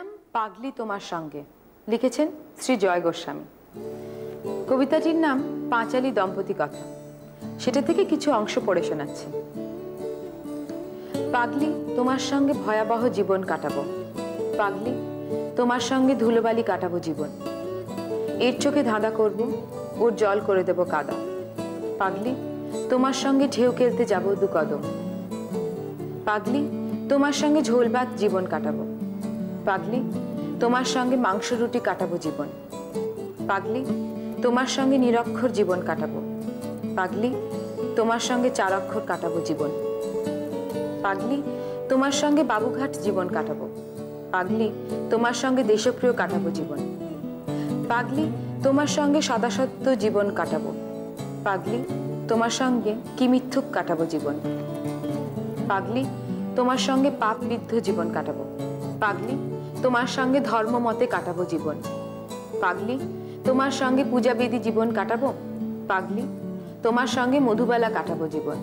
নাম পাগলি তোমার সঙ্গে, লিখেছেন শ্রী জয় গোস্বামী। কবিতাটির নাম পাঁচালী দম্পতি কথা। সেটা থেকে কিছু অংশ পড়ে শোনাচ্ছি। পাগলি তোমার সঙ্গে ভয়াবহ জীবন কাটাবো, পাগলি তোমার সঙ্গে ধুলোবালি কাটাবো জীবন। এর চোখে ধাঁধা করব, ওর জল করে দেব কাদা। পাগলি তোমার সঙ্গে ঢেউ খেলতে যাবো দু কদম। পাগলি তোমার সঙ্গে ঝোল ভাত জীবন কাটাবো, পাগলি তোমার সঙ্গে মাংস রুটি কাটাবো জীবন। পাগলি তোমার সঙ্গে নিরক্ষর জীবন কাটাবো, পাগলি তোমার সঙ্গে 4 অক্ষর কাটাবো জীবন। পাগলি তোমার সঙ্গে বাবুঘাট জীবন কাটাবো, পাগলি তোমার সঙ্গে দেশপ্রিয় কাটাবো জীবন। পাগলি তোমার সঙ্গে সদাসত্য জীবন কাটাবো, পাগলি তোমার সঙ্গে কি মিথ্যুক কাটাবো জীবন। পাগলি তোমার সঙ্গে পাপ বিদ্ধ জীবন কাটাবো, পাগলি তোমার সঙ্গে ধর্ম মতে কাটাবো জীবন। পাগলি তোমার সঙ্গে পূজাবিধি জীবন কাটাবো, পাগলি তোমার সঙ্গে মধুবেলা কাটাবো জীবন।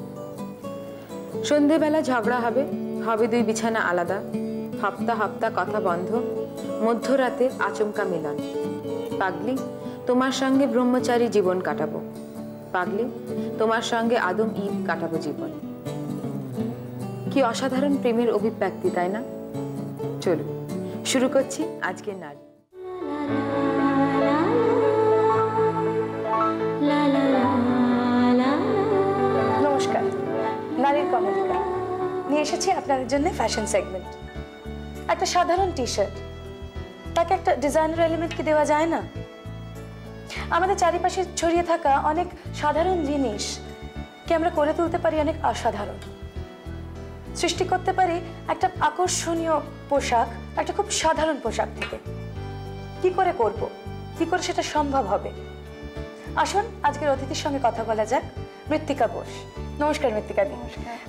সন্ধেবেলা ঝগড়া হবে, হবে 2 বিছানা আলাদা। হপ্তা হপ্তা কথা বন্ধ, মধ্যরাতে আচমকা মিলন। পাগলি তোমার সঙ্গে ব্রহ্মচারী জীবন কাটাবো, পাগলি তোমার সঙ্গে আদম ঈদ কাটাবো জীবন। কি অসাধারণ প্রেমের অভিব্যক্তি, তাই না? চলুন শুরু করছি আজকের নারী। নমস্কার, নারীর কমেডিকা নিয়ে এসেছি আপনাদের জন্য ফ্যাশন সেগমেন্ট। একটা সাধারণ টি শার্ট, তাকে একটা ডিজাইনার এলিমেন্ট কি দেওয়া যায় না? আমাদের চারিপাশে ছড়িয়ে থাকা অনেক সাধারণ জিনিস কি আমরা করে তুলতে পারি অনেক অসাধারণ, সৃষ্টি করতে পারি একটা আকর্ষণীয় পোশাক একটা খুব সাধারণ পোশাক থেকে। কি করে করব, কি করে সেটা সম্ভব হবে? আসুন আজকের অতিথির সঙ্গে কথা বলা যাক। মৃত্তিকা বোস, নমস্কার মৃত্তিকা দি।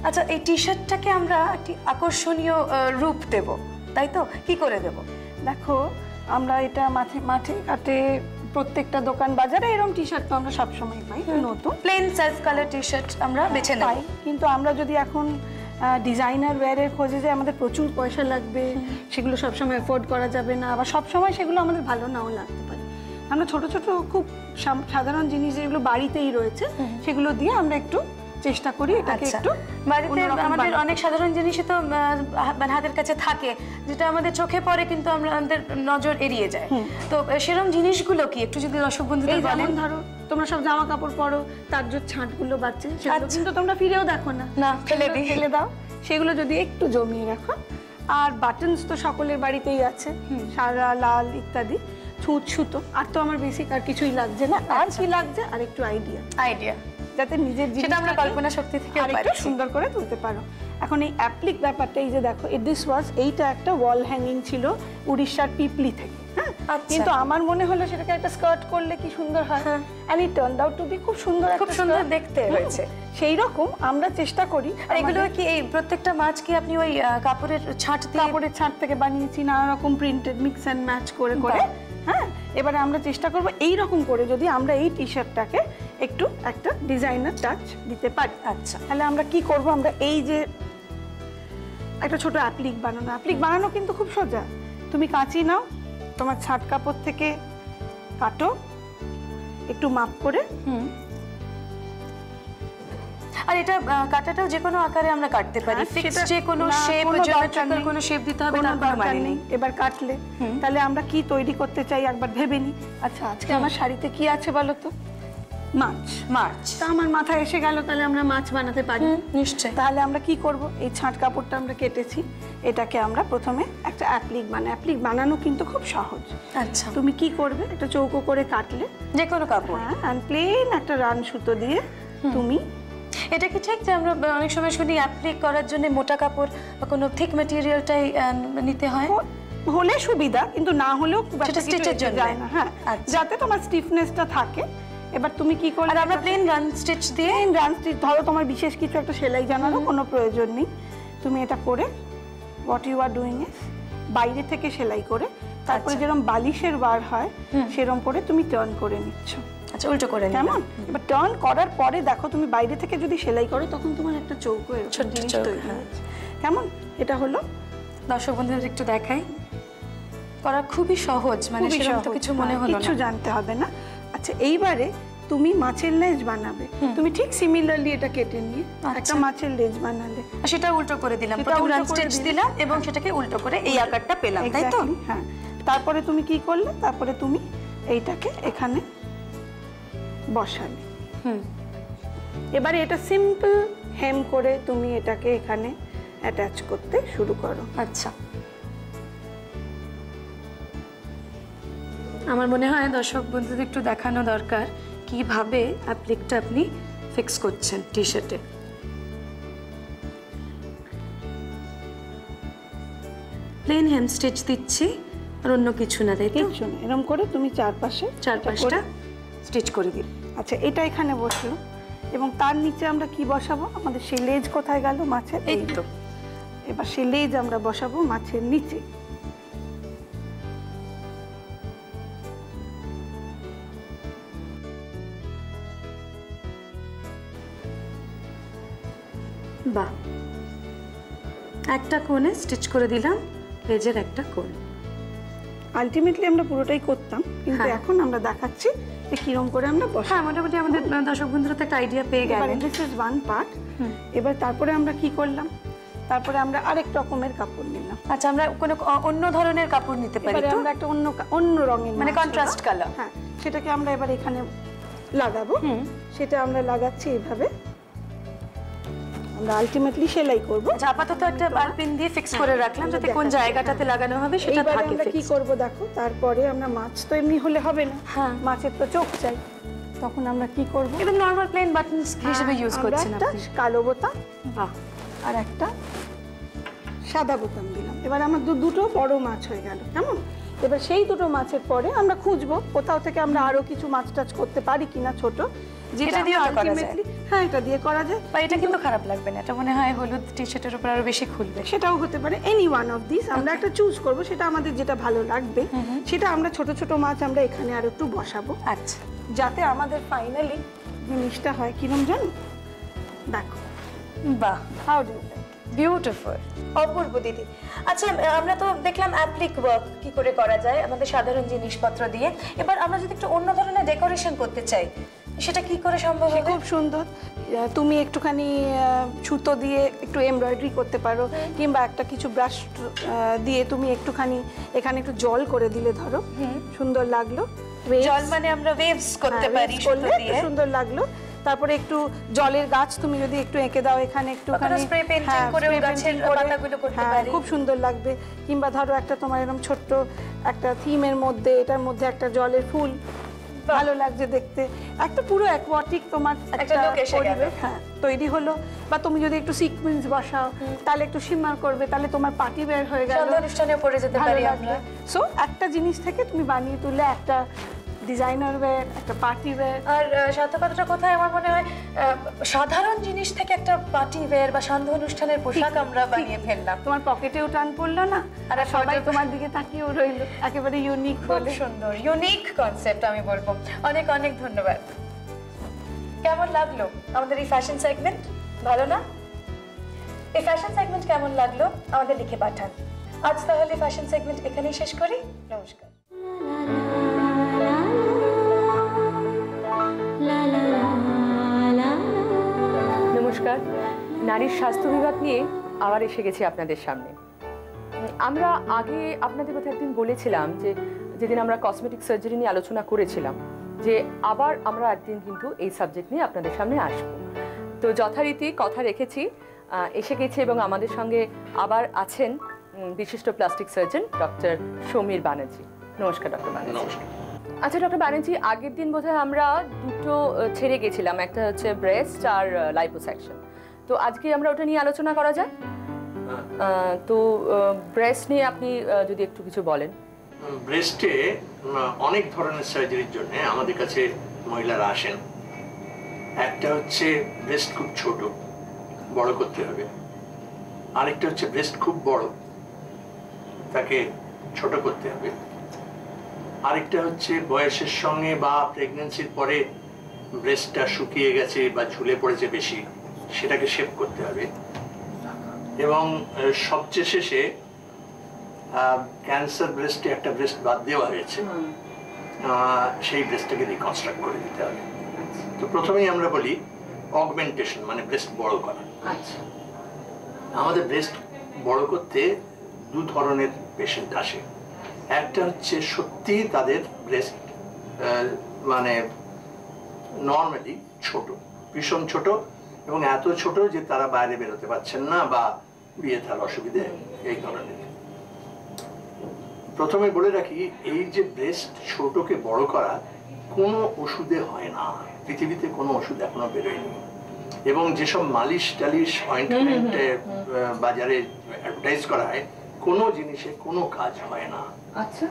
আচ্ছা, এই টি শার্টটাকে আমরা একটি আকর্ষণীয় রূপ দেব, তাই তো? কি করে দেব? দেখো, আমরা এটা মাঠে ঘাটে প্রত্যেকটা দোকান বাজারে এরকম টি শার্ট তো আমরা সবসময় পাই, নতুন plain self colour T shirt আমরা বেছে নেব। কিন্তু আমরা যদি এখন ডিজাইনার ওয়্যারের খোঁজে যে আমাদের প্রচুর পয়সা লাগবে, সেগুলো সবসময় অ্যাফোর্ড করা যাবে না, আবার সবসময় সেগুলো আমাদের ভালো নাও লাগতে পারে। আমরা ছোট ছোট খুব সাধারণ জিনিস যেগুলো বাড়িতেই রয়েছে সেগুলো দিয়ে আমরা একটু চেষ্টা করি এটাকে একটু বাড়িতে। আমাদের অনেক সাধারণ জিনিসই তো হাতের কাছে থাকে, যেটা আমাদের চোখে পড়ে কিন্তু আমাদের নজর এড়িয়ে যায়। তো সেরকম জিনিসগুলো কি একটু যদি দর্শক বন্ধুদের বলেন? ধরো তোমরা সব জামা কাপড় পরো, তার যে ছাঁটগুলো বাচ্চা সেগুলো কিন্তু তোমরা ফিরেও দেখো না, ফেলে দাও। সেগুলো যদি একটু জমিয়ে রাখো। আর বাটনস তো সকলের বাড়িতেই আছে, সাদা লাল ইত্যাদি, ছুঁচ সুতো। আর তো আমার বেসিক আর কিছুই লাগছে না। আর কি লাগছে? আর একটু আইডিয়া, যাতে নিজের যেটা আমরা কল্পনা শক্তি থেকে আরেকটু সুন্দর করে তুলতে পারো। এখন এই অ্যাপ্লিক ব্যাপারটা, এই যে দেখো, এইটা একটা ওয়াল হ্যাঙ্গিং ছিল উড়িষ্যার পিপলি থেকে। কিন্তু আমার মনে হলো সেটাকে একটা স্কার্ট করলে কি সুন্দর হয়, and it turned out to be খুব সুন্দর দেখতে হয়েছে। সেই রকম আমরা চেষ্টা করি। আর এগুলো কি এই প্রত্যেকটা মাছ কি আপনি ওই কাপড়ের ছাঁট থেকে বানিয়েছি, নানা রকম প্রিন্টেড মিক্স অ্যান্ড ম্যাচ করে। হ্যাঁ, এবারে আমরা চেষ্টা করবো এই রকম করে যদি আমরা এই টি শার্টটাকে একটু একটা ডিজাইনার টাচ দিতে পারি। আচ্ছা, তাহলে আমরা কি করব? আমরা এই যে একটা ছোট অ্যাপ্লিক বানানো কিন্তু খুব সোজা। তুমি কাঁচি নাও, তোমার ছাট কাপড় থেকে কাটো একটু মাপ করে। আর এটা কাটাটাও যে কোনো আকারে আমরা কাটতে পারি, ফিক্স যে কোনো শেপ, জিওমেট্রিক্যাল কোনো শেপ দিতে হবে না, কোনো মানে নেই। এবার কাটলে তাহলে আমরা কি তৈরি করতে চাই একবার ভেবে নিই। আচ্ছা, আজকে আমার শাড়িতে কি আছে বলো তো? মাছ। তা আমার মাথায় এসে গেল, তাহলে আমরা মাছ বানাতে পারি নিশ্চয়ই। তাহলে আমরা কি করব? এই ছাঁট কাপড়টা আমরা কেটেছি, এটাকে আমরা প্রথমে একটা অ্যাপ্লিক বানানো কিন্তু খুব সহজ। আচ্ছা, তুমি কি করবে? একটা চৌকো করে কাটলে যে কোনো কাপড়, আর প্লেন একটা রান সুতো দিয়ে তুমি। এটা কি ঠিক যে আমরা অনেক সময় শুনি অ্যাপ্লিক করার জন্য মোটা কাপড় বা কোনো থিক ম্যাটেরিয়ালটাই নিতে হয়? হলে সুবিধা, কিন্তু না হলেও স্টিচের জন্য যায় না। হ্যাঁ, যাতে তোমার স্টিফনেসটা থাকে। এবার তুমি কি করলে? আমরা প্লেন রান স্টিচ দিয়ে, ধরো তোমার বিশেষ কিছু একটা সেলাই জানারও কোনো প্রয়োজন নেই। তুমি এটা করে what you are doing is বাইরে থেকে সেলাই করে, তারপরে যেরকম বালিশের বার হয় সেরকম করে তুমি টার্ন করে নিচ্ছ। আচ্ছা, উল্টো করে কেমন? এবার টার্ন করার পরে দেখো, তুমি বাইরে থেকে যদি সেলাই করো তখন তোমার একটা চৌকো জিনিস তৈরি হয়েছে। কেমন? এটা হলো। দর্শক বন্ধুদের একটু দেখাই। করা খুবই সহজ, মানে খুবই সেরকম তো সহজ, কিছু মনে হলো কিছু না। জানতে হবে না। আচ্ছা এইবারে তুমি মাছের লেজ বানাবে, তুমি ঠিক সিমিলারলি এটা কেটে নিয়ে একটা মাছের লেজ বানালে, আর সেটা উল্টো করে দিলাম, সেটা প্রথম উল্টো রান করে স্টিচ দিলে। দিলাম এবং সেটাকে উল্টো করে এই আকারটা পেলাম, তাই তো? Exactly, হ্যাঁ। তারপরে তুমি কি করলে, তারপরে তুমি এইটাকে এখানে বসালে। এবারে এটা সিম্পল হেম করে তুমি এটাকে এখানে অ্যাটাচ করতে শুরু করো। আচ্ছা, আমার মনে হয় দর্শক বন্ধুদের একটু দেখানো দরকার কিভাবে অ্যাপ্লিকটা আপনি ফিক্স করছেন টি শার্টে। প্লেন হেম স্টিচ দিচ্ছি আর অন্য কিছু না, তাই তো? কিছু না, এরকম করে তুমি চারপাশটা স্টিচ করে দিই। আচ্ছা এটা এখানে বসলো, এবং তার নিচে আমরা কি বসাবো, আমাদের সেই লেজ কোথায় গেল মাছের, এই তো। এবার সেই লেজ আমরা বসাবো মাছের নিচে। বাহ, একটা কোণে স্টিচ করে দিলাম, লেজের একটা কোণ। আলটিমেটলি আমরা পুরোটাই করতাম, কিন্তু এখন আমরা দেখাচ্ছি যে কিরকম করে আমরা বসাবো। হ্যাঁ, মোটামুটি আমাদের দর্শক বন্ধুরা তো একটা আইডিয়া পেয়ে গেলেন। This is one part. এবার তারপরে আমরা কি করলাম, তারপরে আমরা আরেক রকমের কাপড় নিলাম। আচ্ছা, আমরা কোনো অন্য ধরনের কাপড় নিতে পারি এবারে তো? আমরা একটা অন্য রঙের, মানে কন্ট্রাস্ট কালার। হ্যাঁ, সেটাকে আমরা এবার এখানে লাগাবো। সেটা আমরা লাগাচ্ছি এইভাবে, আমরা আলটিমেটলি সেলাই করব। আচ্ছা, আপাতত একটা বারপিন দিয়ে ফিক্স করে রাখলাম, যাতে কোন জায়গাটাতে লাগানো হবে সেটা এইবারে থাকে আমরা কি ফিক্স। করব দেখো, তারপরে আমরা মাছ তো এমনি হলে হবে না, হ্যাঁ। মাছের তো চোখ চাই। তখন আমরা কি করব, একদম নরমাল প্লেন বাটনস হিসেবে ইউজ করছেন একটা আপনি। কালো বোতাম বাহ, আর একটা সাদা বোতাম দিলাম। এবার আমার দুটো বড় মাছ হয়ে গেল, কেমন? এবার সেই দুটো মাছের পরে আমরা খুঁজবো কোথাও থেকে আমরা আরো কিছু মাছ টাচ করতে পারি কিনা ছোট, যেটা দিয়েও তো করা যায়। আলটিমেটলি, হ্যাঁ এটা দিয়ে করা যায়। বা এটা কিন্তু খারাপ লাগবে না, এটা মনে হয় হলুদ টি শার্টের উপর আরো বেশি খুলবে। সেটাও হতে পারে, এনি ওয়ান অফ দিস আমরা একটা চুজ করব, সেটা আমাদের যেটা ভালো লাগবে সেটা আমরা ছোট ছোট মাছ আমরা এখানে আর একটু বসাবো, আচ্ছা, যাতে আমাদের ফাইনালি জিনিসটা হয় কিরম জানো, দেখো। বাহ, হাউ ডু ইউ বিউটিফুল, অপূর্ব দিদি। আচ্ছা, আমরা তো দেখলাম অ্যাপ্লিক ওয়ার্ক কি করে করা যায় আমাদের সাধারণ জিনিসপত্র দিয়ে। এবার আমরা যদি একটু অন্য ধরনের ডেকোরেশন করতে চাই, সেটা কি করে সম্ভব হবে? খুব সুন্দর, তুমি একটুখানি সুতো দিয়ে একটু এমব্রয়ডারি করতে পারো, কিংবা একটা কিছু ব্রাশ দিয়ে তুমি একটুখানি এখানে একটু জল করে দিলে, ধরো সুন্দর লাগলো। জল মানে আমরা ওয়েভস করতে পারি সুতো দিয়ে, সুন্দর লাগলো। তারপরে একটু জলের গাছ তুমি যদি একটু এঁকে দাও এখানে একটুখানি, স্প্রে পেইন্টিং করে গাছের পাতাগুলো করতে পারি, খুব সুন্দর লাগবে। কিংবা ধরো একটা তোমার এরকম ছোট্ট একটা থিমের মধ্যে, এটার মধ্যে একটা জলের ফুল, ভালো লাগছে দেখতে, একটা পুরো অ্যাকোয়াটিক তোমার একটা পরিবেশ তৈরি হলো। বা তুমি যদি একটু সিকোয়েন্স বসাও, তাহলে একটু শিমার করবে, তাহলে তোমার পার্টি ওয়্যার হয়ে গেল, অনুষ্ঠানে পরে যেতে পারি আমরা। সো একটা জিনিস থেকে তুমি বানিয়ে তুললে একটা ডিজাইনার ওয়্যার, একটা পার্টি ওয়্যার। আর সার্থকতাটা কোথায়, আমার মনে হয় সাধারণ জিনিস থেকে একটা পার্টি ওয়্যার বা সান্ধ্য অনুষ্ঠানের পোশাক আমরা বানিয়ে ফেললাম। তোমার পকেটেও টান পড়লো না, আর সবাই তোমার দিকে তাকিয়েও রইলো, একেবারে ইউনিক বলে। সুন্দর ইউনিক কনসেপ্ট আমি বলবো। অনেক অনেক ধন্যবাদ। কেমন লাগলো আমাদের এই ফ্যাশন সেগমেন্ট? ভালো না? এই ফ্যাশন সেগমেন্ট কেমন লাগলো আমাদের লিখে পাঠান। আজ তাহলে ফ্যাশন সেগমেন্ট এখানেই শেষ করি। নমস্কার। নমস্কার, নারীর স্বাস্থ্য বিভাগ নিয়ে আবার এসে গেছি আপনাদের সামনে। আমরা আগে আপনাদের কথা একদিন বলেছিলাম যে যেদিন আমরা কসমেটিক সার্জারি নিয়ে আলোচনা করেছিলাম, যে আবার আমরা একদিন কিন্তু এই সাবজেক্ট নিয়ে আপনাদের সামনে আসব। তো যথারীতি কথা রেখেছি, এসে গেছি এবং আমাদের সঙ্গে আবার আছেন বিশিষ্ট plastic surgeon doctor Samir Banerjee. নমস্কার ডক্টর ব্যানার্জি। আচ্ছা ডক্টর ব্যানার্জি, আগের দিন বোধহয় আমরা দুটো ছেড়ে গেছিলাম, একটা হচ্ছে ব্রেস্ট আর লাইপোসাকশন। তো আজকে আমরা ওটা নিয়ে আলোচনা করা যায়। তো ব্রেস্ট নিয়ে আপনি যদি একটু কিছু বলেন। ব্রেস্টে অনেক ধরনের সার্জারির জন্য আমাদের কাছে মহিলারা আসেন। একটা হচ্ছে ব্রেস্ট খুব ছোট, বড় করতে হবে। আরেকটা হচ্ছে ব্রেস্ট খুব বড়, তাকে ছোট করতে হবে। আরেকটা হচ্ছে বয়সের সঙ্গে বা প্রেগন্যান্সির পরে ব্রেস্টটা শুকিয়ে গেছে বা ঝুলে পড়েছে বেশি, সেটাকে শেপ করতে হবে। এবং সবচেয়ে শেষে ক্যান্সার ব্রেস্টে একটা ব্রেস্ট বাদ দেওয়া হয়েছে, সেই ব্রেস্টটাকে রিকনস্ট্রাক্ট করে দিতে হবে। তো প্রথমেই আমরা বলি অগমেন্টেশন, মানে ব্রেস্ট বড় করা। আমাদের ব্রেস্ট বড় করতে দু ধরনের পেশেন্ট আসে। একটা হচ্ছে সত্যি তাদের ব্রেস্ট মানে নর্মালি ছোট, ভীষণ ছোট, এবং এত ছোট যে তারা বাইরে বেরোতে পারছেন না বা বিয়ে থার অসুবিধে এই ধরনের। প্রথমে বলে রাখি, এই যে ব্রেস্ট ছোটকে বড় করা কোনো ওষুধে হয় না, পৃথিবীতে কোনো ওষুধ এখনো বেরোয়নি। এবং যেসব মালিশ টালিশ অয়েন্টমেন্ট বাজারে অ্যাডভার্টাইজ করা হয়, কোনো জিনিসে কোনো কাজ হয় না। আচ্ছা,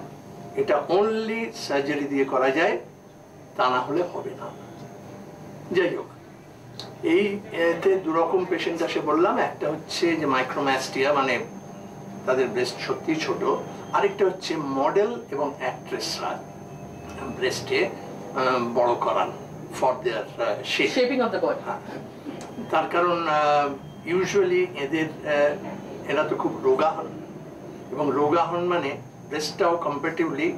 এটা অনলি সার্জারি দিয়ে করা যায়, তা না হলে হবে না। যাই হোক, এই এতে দুরকম পেশেন্ট আসে বললাম। একটা হচ্ছে যে মাইক্রোম্যাস্টিয়া, মানে তাদের ব্রেস্ট সত্যি ছোট। আরেকটা হচ্ছে মডেল এবং অ্যাক্ট্রেসরা ব্রেস্টে বড় করান for their shaping of the body. তার কারণ ইউজুয়ালি এরা তো খুব রোগা হন, এবং রোগা হন মানে ব্রেস্টটাও কম্পারেটিভলি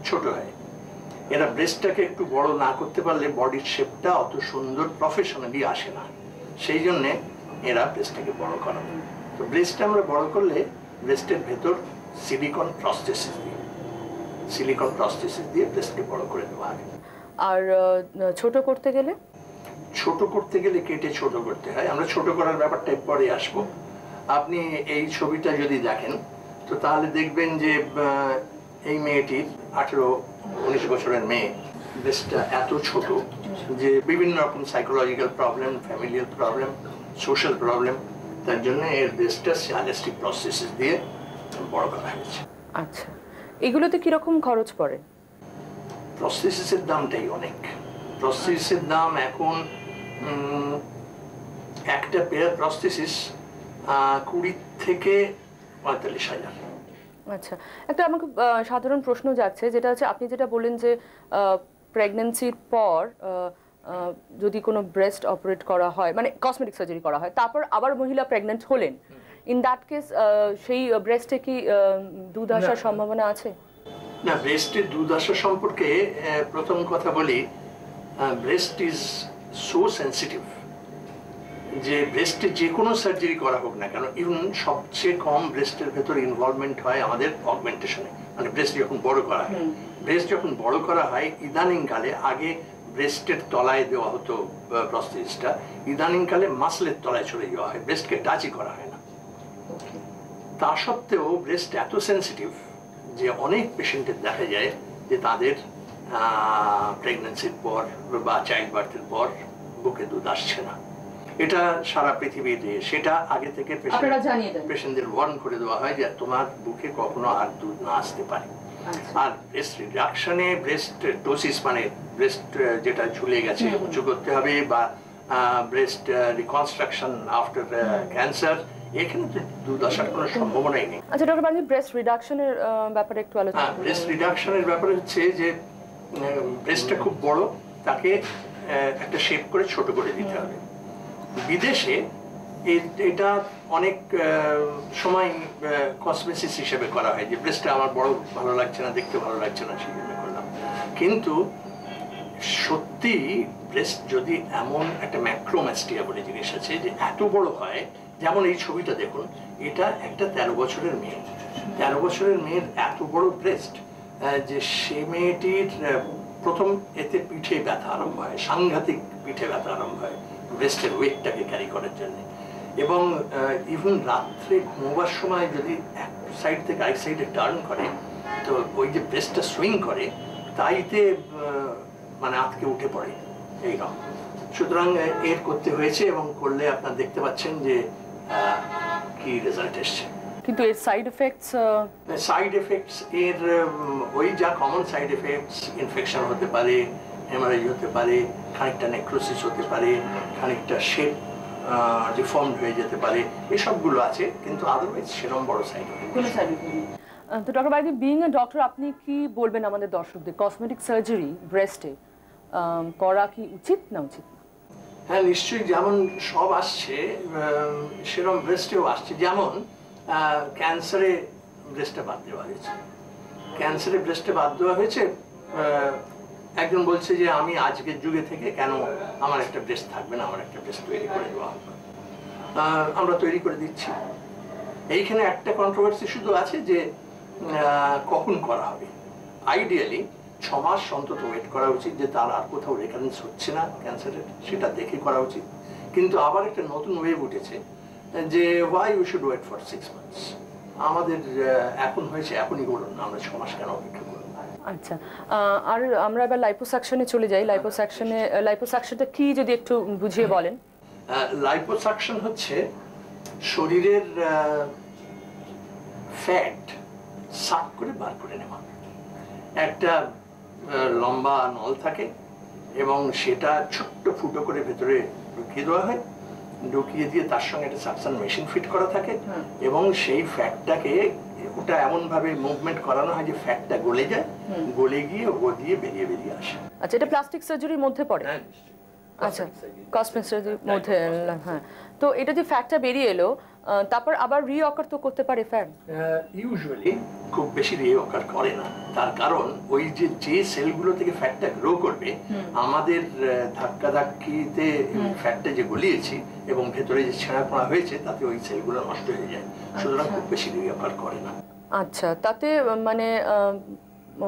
ছোট হয়। এরা ব্রেস্টটাকে একটু বড় না করতে পারলে বডির শেপটা অত সুন্দর প্রফেশনালি আসে না, সেই জন্যে এরা ব্রেস্টটাকে বড় করান। তো ব্রেস্টটা আমরা বড় করলে ব্রেস্টের ভেতর সিলিকন প্রস্থেসিস দিয়ে ব্রেস্টকে বড় করে দেওয়া হয়। আর ছোট করতে গেলে? ছোট করতে গেলে কেটে ছোট করতে হয়। আমরা ছোট করার ব্যাপারটা পরে আসবো। আপনি এই ছবিটা যদি দেখেন তো তাহলে দেখবেন যে এই মেয়েটির 18-19 বছরের মেয়ে, ব্রেস্টটা এত ছোট যে বিভিন্ন রকম psychological problem, familial problem, social problem, তার জন্য এর ব্রেস্টটা সিয়ালেস্টিক প্রসেসিস দিয়ে বড় করা হয়েছে। আচ্ছা, এগুলোতে কিরকম খরচ পড়ে? প্রসেসিসের দামটাই অনেক। প্রসেসিসের দাম এখন একটা পেয়ার প্রসেসিস 20 থেকে 45,000। আচ্ছা, একটা আমাকে সাধারণ প্রশ্ন যাচ্ছে, যেটা হচ্ছে আপনি যেটা বললেন যে প্রেগন্যান্সির পর যদি কোনো ব্রেস্ট অপারেট করা হয়, মানে কসমেটিক সার্জারি করা হয়, তারপর আবার মহিলা প্রেগন্যান্ট হলেন, ইন দ্যাট কেস সেই ব্রেস্টে কি দুধ আসার সম্ভাবনা আছে? না, ব্রেস্টের দুধ আসা সম্পর্কে প্রথম কথা বলি, ব্রেস্ট ইজ সো সেন্সিটিভ যে ব্রেস্টে যে কোনো সার্জারি করা হোক না কেন, ইভেন সবচেয়ে কম ব্রেস্টের ভেতর ইনভলভমেন্ট হয় আমাদের অগমেন্টেশনে, মানে ব্রেস্ট যখন বড় করা হয়। ব্রেস্ট যখন বড় করা হয় ইদানিংকালে, আগে ব্রেস্টের তলায় দেওয়া হতো প্রস্থেসিসটা, ইদানিংকালে মাসলের তলায় চলে যাওয়া হয়, ব্রেস্টকে টাচই করা হয় না। তা সত্ত্বেও ব্রেস্ট এত সেন্সিটিভ যে অনেক পেশেন্টের দেখা যায় যে তাদের প্রেগন্যান্সির পর বা চাইল্ড বার্থের পর বুকে দুধ আসছে না। এটা সারা পৃথিবীতে, সেটা আগে থেকে পেশেন্টদের ওয়ার্ন করে দেওয়া হয় যে তোমার বুকে কখনো আর দুধ না আসতে পারে। আর ব্রেস্ট রিডাকশনে, ব্রেস্ট টোসিস মানে ব্রেস্ট যেটা ঝুলে গেছে উঁচু করতে হবে, বা ব্রেস্ট রিকনস্ট্রাকশন আফটার ক্যান্সার, এখানে তো দুধ আসার কোনো সম্ভাবনাই নেই। আচ্ছা ডক্টর বানি, ব্রেস্ট রিডাকশনের ব্যাপারে একটু আলোচনা করুন। ব্রেস্ট রিডাকশনের ব্যাপারে হচ্ছে যে ব্রেস্টটা খুব বড়, তাকে একটা শেপ করে ছোট করে দিতে হবে। বিদেশে এটা অনেক সময় কসমেটিক্স হিসেবে করা হয়, যে ব্রেস্টটা আমার বড় ভালো লাগছে না, দেখতে ভালো লাগছে না, সেই জন্য করলাম। কিন্তু সত্যি ব্রেস্ট যদি এমন একটা ম্যাক্রোম্যাস্টিয়া বলে জিনিস আছে যে এত বড় হয়, যেমন এই ছবিটা দেখুন, এটা একটা 13 বছরের মেয়ে, 13 বছরের মেয়ের এত বড় ব্রেস্ট যে সে মেয়েটির প্রথম এতে পিঠে ব্যথা আরম্ভ হয়, সাংঘাতিক পিঠে ব্যথা আরম্ভ হয় ব্রেস্টের ওয়েটটাকে ক্যারি করার জন্য। এবং ইভেন রাত্রে ঘুমোবার সময় যদি এক সাইড থেকে আরেক সাইডে টার্ন করে, তো ওই যে ব্রেস্টটা সুইং করে, তাইতে মানে আটকে উঠে পড়ে এইরকম। সুতরাং এর করতে হয়েছে, এবং করলে আপনারা দেখতে পাচ্ছেন যে কি রেজাল্ট এসছে। কিন্তু এর সাইড এফেক্টস এর ওই যা কমন সাইড এফেক্টস, ইনফেকশন হতে পারে, হেমারেজ হতে পারে, খানিকটা নেক্রোসিস হতে পারে, খানিকটা শেপ ডিফর্মড হয়ে যেতে পারে, এসবগুলো আছে, কিন্তু আদারওয়াইজ সেরকম বড় সাইড এফেক্ট। তো ডক্টর বাইদি, বিইং এ ডক্টর, আপনি কি বলবেন আমাদের দর্শকদের, কসমেটিক সার্জারি ব্রেস্টে করা কি উচিত না উচিত না? হ্যাঁ, নিশ্চয়ই। যেমন সব আসছে সেরকম ব্রেস্টেও আসছে। যেমন ক্যান্সারে ব্রেস্টটা বাদ দেওয়া হয়েছে। ক্যান্সারে ব্রেস্টে বাদ দেওয়া হয়েছে, একজন বলছে যে আমি আজকের যুগে থেকে কেন আমার একটা ব্রেস্ট থাকবে না, আমার একটা ব্রেস্ট তৈরি করে দেওয়া হবে। আমরা তৈরি করে দিচ্ছি। এইখানে একটা কন্ট্রোভার্সি শুধু আছে যে কখন করা হবে। আইডিয়ালি 6 মাস অন্তত ওয়েট করা উচিত, যে তার আর কোথাও রেকারেন্স হচ্ছে না ক্যান্সারের, সেটা দেখে করা উচিত। কিন্তু আবার একটা নতুন ওয়েভ উঠেছে যে why you should wait for 6 months. আমাদের এখন হয়েছে, এখনই বলুন না, আমরা 6 মাস কেন অপেক্ষা করব? আচ্ছা, আর আমরা এবার লাইপোসাকশনে চলে যাই। লাইপোসাকশনটা কি যদি একটু বুঝিয়ে বলেন। লাইপোসাকশন হচ্ছে শরীরের ফ্যাট সাক করে বার করে নেওয়া। একটা লম্বা নল থাকে এবং সেটা ছোট্ট ফুটো করে ভেতরে ঢুকিয়ে দেওয়া হয়, ঢুকিয়ে দিয়ে তার সঙ্গে একটা সাকশন মেশিন ফিট করা থাকে এবং সেই ফ্যাটটাকে ওটা এমন ভাবে মুভমেন্ট করানো হয় যে ফ্যাটটা গলে যায়, গলে গিয়ে ও দিয়ে বেরিয়ে বেরিয়ে আসে। আচ্ছা, এটা প্লাস্টিক সার্জারির মধ্যে পড়ে? আচ্ছা, কসমেটিক সার্জারির মধ্যে। হ্যাঁ, তো এটা যে ফ্যাটটা বেরিয়ে এলো, তারপর আবার রিঅকার তো করতে পারে ফ্যাট? ইউজুয়ালি খুব বেশি রিঅকার করে না। তার কারণ ওই যে সেলগুলো থেকে ফ্যাটটা গ্রো করবে, আমাদের ধাক্কাধাক্কিতে ফ্যাটটা যে গলিয়েছি এবং ভেতরে যে ছেঁড়া পড়া হয়েছে তাতে ওই সেলগুলো নষ্ট হয়ে যায়, সুতরাং খুব বেশি রিঅকার করে না। আচ্ছা, তাতে মানে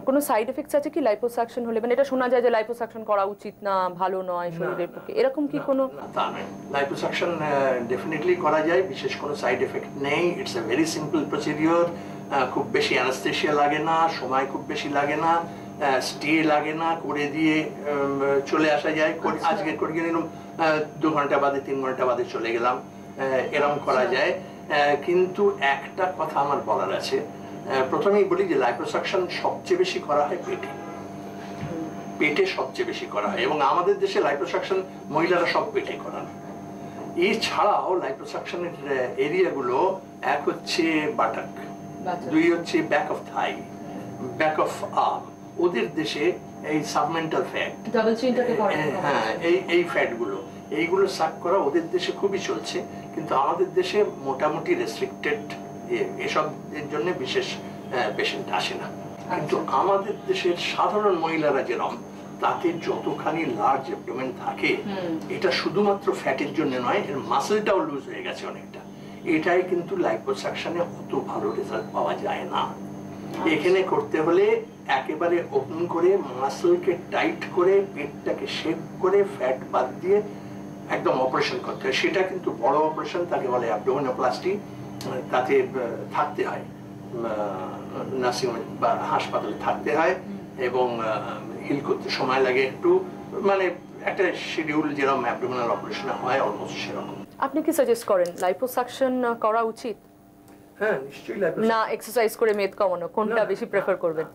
কোনো সাইড এফেক্টস আছে কি লাইপোসাকশন হলে? মানে এটা শোনা যায় যে লাইপোসাকশন করা উচিত না, ভালো নয় শরীরের পক্ষে, এরকম কি কোনো? তা নয়, লাইপোসাকশন ডেফিনেটলি করা যায়, বিশেষ কোনো সাইড এফেক্ট নেই। It's a very simple procedure. খুব বেশি অ্যানাস্থেসিয়া লাগে না, সময় খুব বেশি লাগে না, স্টে লাগে না, করে দিয়ে চলে আসা যায়। আজকে করে গেলাম 2 ঘন্টা বাদে 3 ঘন্টা বাদে চলে গেলাম, এরকম করা যায়। কিন্তু একটা কথা আমার বলার আছে। প্রথমেই বলি যে লাইপোসাকশন সবচেয়ে বেশি করা হয় পেটে, পেটে সবচেয়ে বেশি করা হয় এবং আমাদের দেশে লাইপোসাকশন মহিলারা সব পেটে করান। এছাড়াও লাইপোসাকশনের এরিয়াগুলো, এক হচ্ছে বাটাক, 2 হচ্ছে back of Thai, back of arm. ওদের দেশে এই সাবমেন্টাল ফ্যাট, হ্যাঁ, এই ফ্যাটগুলো, এইগুলো সাক করা ওদের দেশে খুবই চলছে। কিন্তু আমাদের দেশে মোটামুটি রেস্ট্রিক্টেড, এসব এর জন্য বিশেষ পেশেন্ট আসে না। কিন্তু আমাদের দেশের সাধারণ মহিলারা যেরকম, তাতে যতখানি লার্জ অ্যাবডোমেন থাকে, এটা শুধুমাত্র ফ্যাটের জন্য নয়, এর মাসেলটাও লুজ হয়ে গেছে অনেকটা। এটাই কিন্তু লাইপোসাকশনে অত ভালো রেজাল্ট পাওয়া যায় না। এখানে করতে হলে একেবারে ওপেন করে মাসেলকে টাইট করে পেটটাকে শেপ করে ফ্যাট বাদ দিয়ে একদম অপারেশন করতে হয়। সেটা কিন্তু বড় অপারেশন, তাকে বলে অ্যাবডোমিনোপ্লাস্টি। তাতে থাকতে হয়, নার্সিং হোমে বা হাসপাতালে থাকতে হয় এবং হিল করতে সময় লাগে একটু, মানে একটা শিডিউল যেরকম অ্যাবডোমিনাল অপারেশনে হয় অলমোস্ট সেরকম। আপনি কি সাজেস্ট করেন লাইপোসাকশন করা উচিত? হ্যাঁ, নিশ্চয়ই। না এক্সারসাইজ করে মেদ কমানো, কোনটা বেশি প্রেফার করবেন?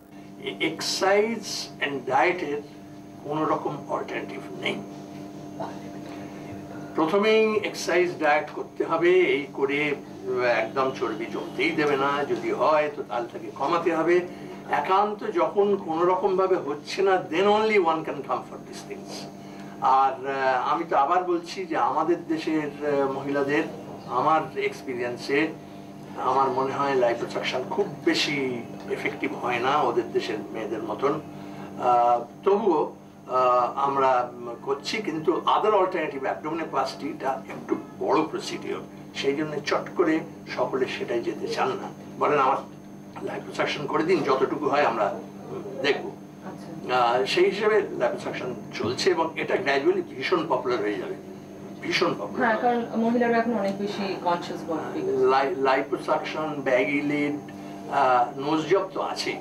এক্সারসাইজ এন্ড ডায়েটের কোনো রকম অল্টারনেটিভ নেই। প্রথমেই এক্সারসাইজ ডায়েট করতে হবে, এই করে একদম চর্বি জমতেই দেবে না, যদি হয় তো তাহলে তাকে কমাতে হবে। একান্ত যখন কোনো রকম ভাবে হচ্ছে না, then only one can come for this things. আর আমি তো আবার বলছি যে আমাদের দেশের মহিলাদের, আমার এক্সপিরিয়েন্সে আমার মনে হয় লাইপোসাকশন খুব বেশি এফেক্টিভ হয় না ওদের দেশের মেয়েদের মতন। তবুও আমরা করছি, কিন্তু আদার অল্টারনেটিভ অ্যাবডোমিনোপ্লাস্টিটা একটু বড় প্রসিডিওর, সেই জন্য চট করে সকলে সেটাই যেতে চান না, বলেন আমার লাইপোসাকশন করে দিন, যতটুকু হয় আমরা দেখব। সেই হিসেবে লাইপোসাকশন চলছে এবং এটা গ্র্যাজুয়ালি ভীষণ পপুলার হয়ে যাবে, ভীষণ পপুলার। হ্যাঁ, কারণ মহিলারা এখন অনেক বেশি conscious body. Liposuction, baggy lid, nose job তো আছে,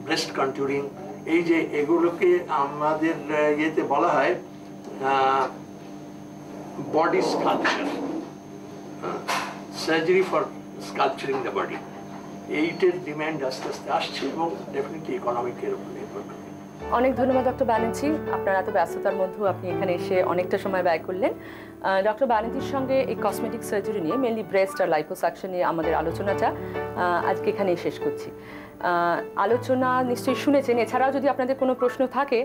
ব্রেস্ট কন্টুরিং, এই যে এগুলোকে আমাদের ইয়েতে বলা হয় body sculpture, surgery for sculpturing the body. এইটার ডিমান্ড আস্তে আস্তে আসছে এবং ডেফিনেটলি ইকোনমিকের উপর নির্ভর করে। অনেক ধন্যবাদ ডক্টর ব্যানার্জি, আপনার এত ব্যস্ততার মধ্যেও আপনি এখানে এসে অনেকটা সময় ব্যয় করলেন। ডক্টর ব্যানার্জির সঙ্গে এই কসমেটিক সার্জারি নিয়ে, মেনলি ব্রেস্ট আর লাইপোসাকশন নিয়ে আমাদের আলোচনাটা আজকে এখানেই শেষ করছি। আলোচনা নিশ্চয়ই শুনেছেন। এছাড়াও যদি আপনাদের কোনো প্রশ্ন থাকে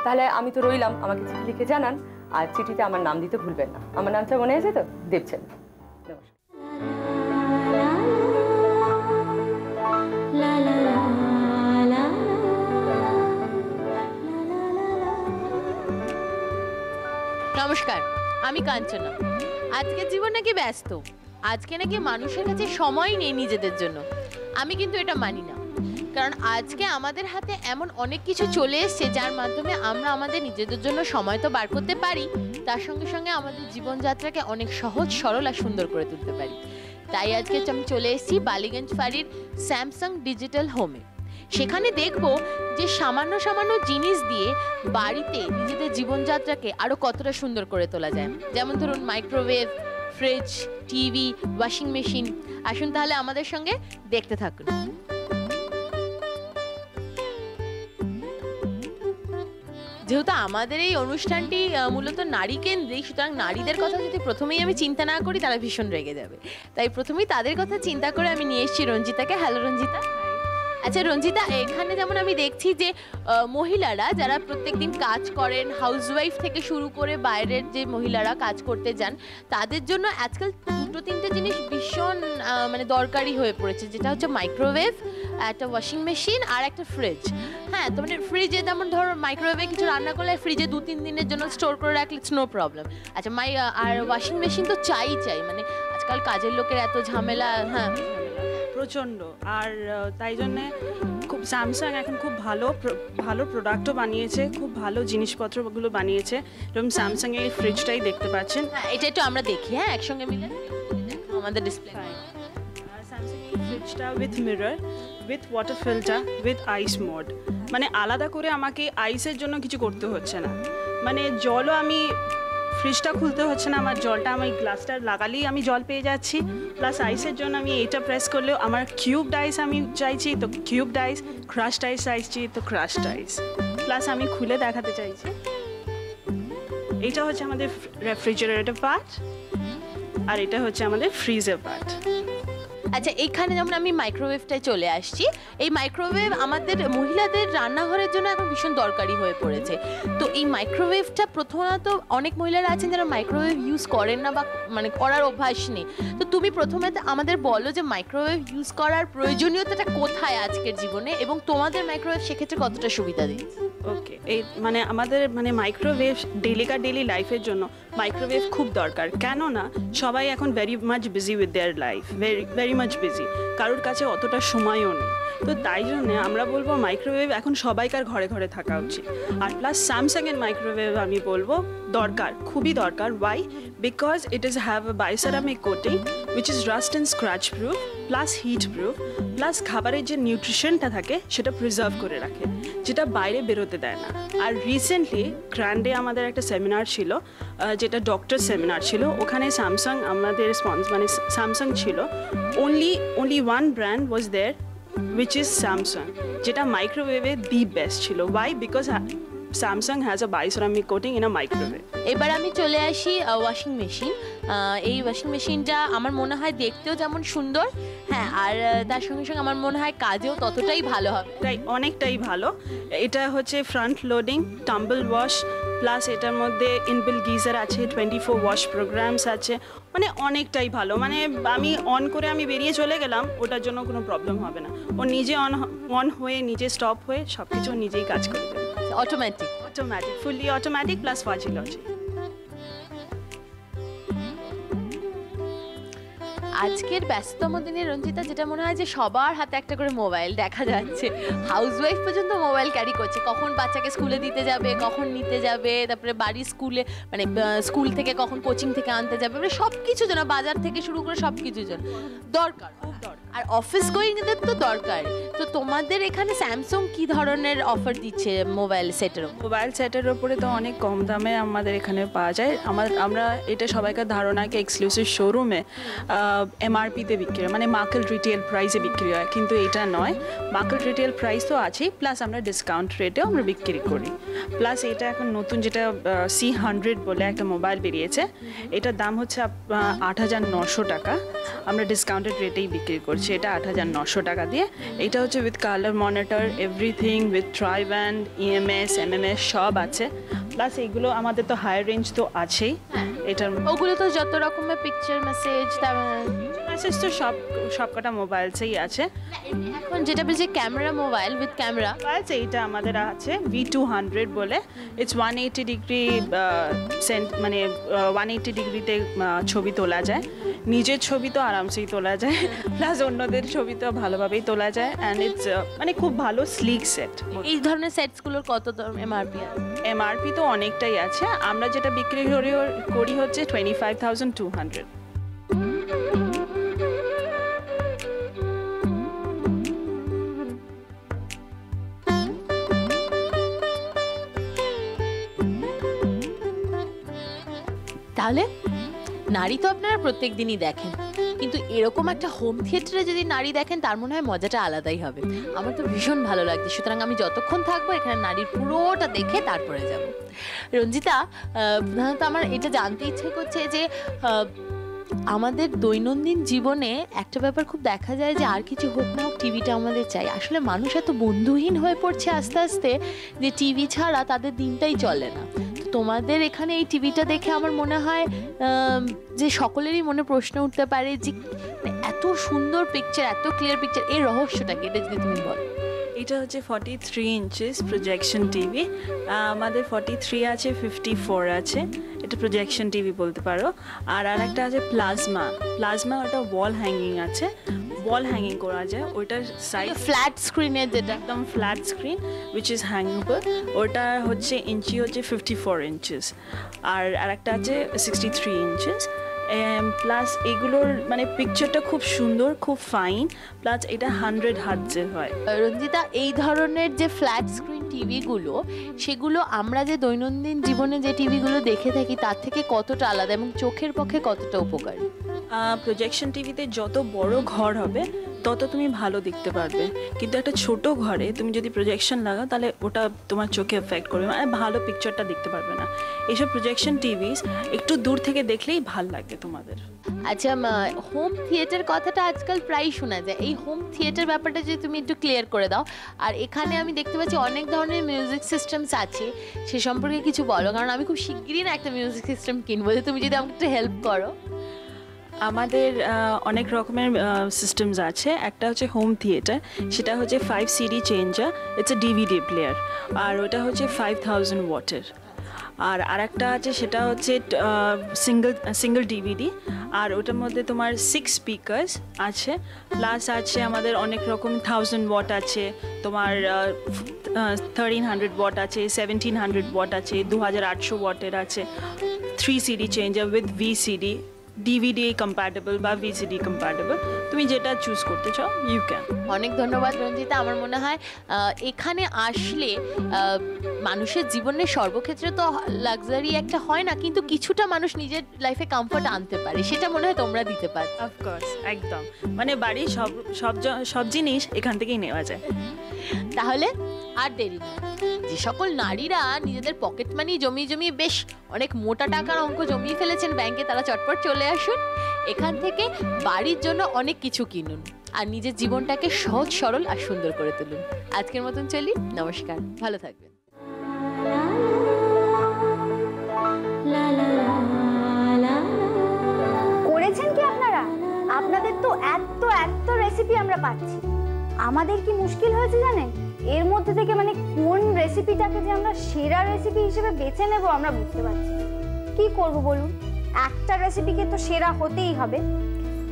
তাহলে আমি তো রইলাম, আমাকে চিঠি লিখে জানান, আর চিঠিতে আমার নাম দিতে ভুলবেন না। আমার নামটা মনে আছে তো? দেবছেন। নমস্কার। নমস্কার, আমি কাঞ্চনা। আজকের জীবন নাকি ব্যস্ত, আজকে নাকি মানুষের কাছে সময় নেই নিজেদের জন্য। আমি কিন্তু এটা মানি না, কারণ আজকে আমাদের হাতে এমন অনেক কিছু চলে এসছে যার মাধ্যমে আমরা আমাদের নিজেদের জন্য সময় তো বার করতে পারি, তার সঙ্গে সঙ্গে আমাদের জীবনযাত্রাকে অনেক সহজ, সরল আর সুন্দর করে তুলতে পারি। তাই আজকে আমি চলে এসেছি বালিগঞ্জ ফাঁড়ির স্যামসাং ডিজিটাল হোমে। সেখানে দেখব যে সামান্য সামান্য জিনিস দিয়ে বাড়িতে নিজেদের জীবনযাত্রাকে আরও কতটা সুন্দর করে তোলা যায়। যেমন ধরুন microwave, fridge, TV, washing machine. আসুন তাহলে আমাদের সঙ্গে দেখতে থাকুন। যেহেতু আমাদের এই অনুষ্ঠানটি মূলত নারী কেন্দ্রিক, সুতরাং নারীদের কথা যদি প্রথমেই আমি চিন্তা না করি তারা ভীষণ রেগে যাবে। তাই প্রথমেই তাদের কথা চিন্তা করে আমি নিয়ে এসেছি রঞ্জিতাকে। হ্যালো রঞ্জিতা। আচ্ছা রঞ্জিতা, এখানে যেমন আমি দেখছি যে মহিলারা যারা প্রত্যেকদিন কাজ করেন, হাউসওয়াইফ থেকে শুরু করে বাইরের যে মহিলারা কাজ করতে যান, তাদের জন্য আজকাল দুটো তিনটে জিনিস ভীষণ মানে দরকারি হয়ে পড়েছে, যেটা হচ্ছে মাইক্রোওয়েভ, একটা ওয়াশিং মেশিন আর একটা ফ্রিজ। হ্যাঁ, তো মানে ফ্রিজে যেমন ধরো মাইক্রোওয়েভে কিছু রান্না করলে ফ্রিজে 2-3 দিনের জন্য স্টোর করে রাখলে ইটস নো প্রবলেম। আচ্ছা আর ওয়াশিং মেশিন তো চাই, মানে আজকাল কাজের লোকের এত ঝামেলা। হ্যাঁ প্রচণ্ড, আর তাই জন্যে খুব স্যামসাং এখন খুব ভালো প্রোডাক্টও বানিয়েছে, খুব ভালো জিনিসপত্রগুলো বানিয়েছে। যেমন স্যামসাং এর ফ্রিজটাই দেখতে পাচ্ছেন। হ্যাঁ, এটা একটু আমরা দেখি। হ্যাঁ, একসঙ্গে মিলে আমাদের ডিসপ্লে। স্যামসাং এর ফ্রিজটা with mirror, with water filter, with ice mode. মানে আলাদা করে আমাকে আইসের জন্য কিছু করতে হচ্ছে না, মানে জলও আমি ফ্রিজটা খুলতে হচ্ছে না, আমার জলটা আমি গ্লাসটা লাগালেই আমি জল পেয়ে যাচ্ছি। প্লাস আইসের জন্য আমি এটা প্রেস করলেও আমার কিউবড আইস আমি চাইছি তো কিউবড আইস, ক্রাশড আইস চাইছি তো ক্রাশড আইস। প্লাস আমি খুলে দেখাতে চাইছি, এটা হচ্ছে আমাদের রেফ্রিজারেটর পার্ট আর এটা হচ্ছে আমাদের ফ্রিজের পার্ট। আচ্ছা, এইখানে যেমন আমি মাইক্রোওয়েভটায় চলে আসছি। এই মাইক্রোওয়েভ আমাদের মহিলাদের রান্নাঘরের জন্য এখন ভীষণ দরকারি হয়ে পড়েছে। তো এই মাইক্রোওয়েভটা প্রথমত অনেক মহিলারা আছেন যারা মাইক্রোওয়েভ ইউজ করেন না বা মানে করার অভ্যাস নেই। তো তুমি প্রথমে আমাদের বলো যে মাইক্রোওয়েভ ইউজ করার প্রয়োজনীয়তাটা কোথায় আজকের জীবনে, এবং তোমাদের মাইক্রোওয়েভ সেক্ষেত্রে কতটা সুবিধা দিচ্ছে। ওকে, এই মানে আমাদের মানে মাইক্রোওয়েভ ডেলি লাইফের জন্য মাইক্রোওয়েভ খুব দরকার। কেননা সবাই এখন very much busy with their life, very much busy, কারোর কাছে অতটা সময়ও নেই। তো তাই জন্যে আমরা বলবো মাইক্রোওয়েভ এখন সবাইকার ঘরে ঘরে থাকা উচিত। আর প্লাস স্যামসাংয়ের মাইক্রোওয়েভ আমি বলবো দরকার, খুবই দরকার। Why? Because it is have a bioceramic coating which is rust and scratch proof, plus heat proof, plus খাবারের যে নিউট্রিশনটা থাকে সেটা প্রিজার্ভ করে রাখে, যেটা বাইরে বেরোতে দেয় না। আর রিসেন্টলি গ্র্যান্ডে আমাদের একটা সেমিনার ছিল, যেটা ডক্টর সেমিনার ছিল, ওখানে স্যামসাং আমাদের মানে স্যামসাং ছিল। only one brand was there which is Samsung, যেটা মাইক্রোওয়েভে দি বেস্ট ছিল। Why? Because Samsung has a biceramic coating in a microwave. এবার আমি চলে আসি ওয়াশিং মেশিন। এই ওয়াশিং মেশিনটা আমার মনে হয় দেখতেও যেমন সুন্দর, হ্যাঁ, আর তার সঙ্গে সঙ্গে আমার মনে হয় কাজেও ততটাই ভালো হবে। তাই অনেকটাই ভালো। এটা হচ্ছে front loading, tumble wash, plus এটার মধ্যে ইনবিল গিজার আছে, 24 ওয়াশ প্রোগ্রামস আছে, মানে অনেকটাই ভালো। মানে আমি অন করে আমি বেরিয়ে চলে গেলাম, ওটার জন্য কোনো প্রবলেম হবে না। ও নিজে অন হয়ে নিজে স্টপ হয়ে সব কিছু নিজেই কাজ করে দেবে। Automatic, fully automatic plus fuzzy logic. আজকের ব্যস্ততম দিনে রঞ্জিতা যেটা মনে হয় যে সবার হাতে একটা করে মোবাইল দেখা যাচ্ছে, হাউসওয়াইফ পর্যন্ত মোবাইল ক্যারি করছে। কখন বাচ্চাকে স্কুলে দিতে যাবে, কখন নিতে যাবে, তারপরে বাড়ির স্কুলে মানে স্কুল থেকে কখন কোচিং থেকে আনতে যাবে, মানে সব কিছু জন্য, বাজার থেকে শুরু করে সব কিছুর জন্য দরকার। আর অফিস গোয়িংদের তো দরকার। তো তোমাদের এখানে স্যামসাং কি ধরনের অফার দিচ্ছে মোবাইল সেটের? মোবাইল সেটের ওপরে তো অনেক কম দামে আমাদের এখানে পাওয়া যায়। আমরা এটা সবাইকার ধারণা কি এক্সক্লুসিভ শোরুমে এমআরপিতে বিক্রি হয়, মানে মার্কেট রিটেল প্রাইসে বিক্রি হয়, কিন্তু এটা নয়। মার্কেট রিটেল প্রাইস তো আছেই, প্লাস আমরা ডিসকাউন্ট রেটেও আমরা বিক্রি করি। প্লাস এটা এখন নতুন যেটা C100 বলে একটা মোবাইল বেরিয়েছে, এটার দাম হচ্ছে 8,900 টাকা। আমরা ডিসকাউন্টেড রেটেই বিক্রি করছি এটা 8,900 টাকা দিয়ে। এটা হচ্ছে with colour monitor, everything, with triband, EMS, MMS সব আছে। প্লাস এইগুলো আমাদের তো হায়ার রেঞ্জ তো আছেই। এটার ওগুলো তো যত রকমের পিকচার মেসেজ, মেসেজ তো সবকটা মোবাইলসেই আছে। এখন যেটা বলছে ক্যামেরা, মোবাইল উইথ ক্যামেরা, এইটা আমাদের আছে V200 বলে। ইটস 180 ডিগ্রি মানে 180 ডিগ্রিতে ছবি তোলা যায়। নিজের ছবি তো আরামসেই তোলা যায়, প্লাস অন্যদের ছবি তো ভালোভাবেই তোলা যায়। অ্যান্ড ইটস মানে খুব ভালো স্লিক সেট। এই ধরনের সেটসগুলোর কত এমআরপি আছে? এমআরপি তো অনেকটাই আছে। আমরা যেটা বিক্রি করি হচ্ছে 25,200। তাহলে নারী তো আপনারা প্রত্যেক দিনই দেখেন, কিন্তু এরকম একটা হোম থিয়েটারে যদি নারী দেখেন তার মনে হয় মজাটা আলাদাই হবে। আমার তো ভীষণ ভালো লাগছে, সুতরাং আমি যতক্ষণ থাকবো এখানে নারীর পুরোটা দেখে তারপরে যাব। রঞ্জিতা, প্রধানত আমার এটা জানতে ইচ্ছে করছে যে আমাদের দৈনন্দিন জীবনে একটা ব্যাপার খুব দেখা যায় যে আর কিছু হোক না হোক টিভিটা আমাদের চাই। আসলে মানুষ এত বন্ধুহীন হয়ে পড়ছে আস্তে আস্তে যে টিভি ছাড়া তাদের দিনটাই চলে না। তোমাদের এখানে এই টিভিটা দেখে আমার মনে হয় যে সকলেরই মনে প্রশ্ন উঠতে পারে যে এত সুন্দর পিকচার, এত ক্লিয়ার পিকচার, এর রহস্যটা কি, এটা যদি তুমি বলো। এটা হচ্ছে 43 ইঞ্চেস প্রজেকশন টিভি। আমাদের 43 আছে, 54 আছে। এটা প্রজেকশন টিভি বলতে পারো। আর একটা আছে প্লাজমা, ওটা ওয়াল হ্যাঙ্গিং আছে, ওয়াল হ্যাঙ্গিং করা যায়। ওইটার সাইজ ফ্ল্যাট স্ক্রিনের, যেটা একদম ফ্ল্যাট স্ক্রিন উইচ ইজ হ্যাঙ্গেবল। ওটা হচ্ছে ইঞ্চি হচ্ছে 54 ইঞ্চেস। আর একটা আছে 63 ইঞ্চেস। প্লাস এগুলোর মানে পিকচারটা খুব সুন্দর, খুব ফাইন, প্লাস এটা 100 হার্টজের হয়। রঞ্জিতা, এই ধরনের যে ফ্ল্যাট স্ক্রিন টিভিগুলো, সেগুলো আমরা যে দৈনন্দিন জীবনে যে টিভিগুলো দেখে থাকি তার থেকে কতটা আলাদা এবং চোখের পক্ষে কতটা উপকারী? প্রজেকশন টিভিতে যত বড় ঘর হবে তত তুমি ভালো দেখতে পারবে, কিন্তু একটা ছোট ঘরে তুমি যদি প্রজেকশন লাগাও তাহলে ওটা তোমার চোখে এফেক্ট করবে, মানে ভালো পিকচারটা দেখতে পারবে না। এইসব প্রজেকশন টিভি একটু দূর থেকে দেখলেই ভাল লাগবে তোমাদের। আচ্ছা, হোম থিয়েটার কথাটা আজকাল প্রায়ই শোনা যায়। এই হোম থিয়েটার ব্যাপারটা যদি তুমি একটু ক্লিয়ার করে দাও। আর এখানে আমি দেখতে পাচ্ছি অনেক ধরনের মিউজিক সিস্টেমস আছে, সে সম্পর্কে কিছু বলো, কারণ আমি খুব শিগগিরই না একটা মিউজিক সিস্টেম কিনবো, তুমি যদি আমাকে একটু হেল্প করো। আমাদের অনেক রকমের সিস্টেমস আছে। একটা হচ্ছে হোম থিয়েটার, সেটা হচ্ছে 5 CD changer, it's a DVD player, আর ওটা হচ্ছে 5000 ওয়াটের। আর একটা আছে সেটা হচ্ছে সিঙ্গল DVD, আর ওটার মধ্যে তোমার 6 স্পিকার্স আছে, প্লাস আছে আমাদের অনেক রকম 1000 ওয়াট আছে, তোমার 1300 ওয়াট আছে, 1700 ওয়াট আছে, 2800 ওয়াটের আছে। 3 CD changer with VCD, DVD compatible বা VCD কম্প্যাটেবল, তুমি যেটা চুজ করতে চাও ইউ ক্যান। অনেক ধন্যবাদ রঞ্জিতা। আমার মনে হয় এখানে আসলে মানুষের জীবনের সর্বক্ষেত্রে তো লাক্সারি একটা হয় না, কিন্তু কিছুটা মানুষ নিজের লাইফে কমফর্ট আনতে পারে, সেটা মনে হয় তোমরা দিতে পারো। অফকোর্স, একদম, মানে বাড়ির সব জিনিস এখান থেকেই নেওয়া যায়। তাহলে আর দেরি না, যে সকল নারীরা নিজেদের পকেট মানি জমিয়ে বেশ অনেক মোটা টাকার অঙ্ক জমিয়ে ফেলেছেন ব্যাংকে, তারা চটপট চলে আসুন এখান থেকে, বাড়ির জন্য অনেক কিছু কিনুন আর নিজের জীবনটাকে সহজ সরল আর সুন্দর করে তুলুন। আজকের মতন চলি, নমস্কার, ভালো থাকবেন। করেছেন কি আপনারা? আপনাদের তো এত রেসিপি আমরা পাচ্ছি, আমাদের কি মুশকিল হয়েছে জানেন? এর মধ্যে থেকে মানে কোন রেসিপিটাকে যে আমরা সেরা রেসিপি হিসেবে বেছে নেব আমরা বুঝতে পারছি। কি করব বলুন, একটা রেসিপিকে তো সেরা হতেই হবে।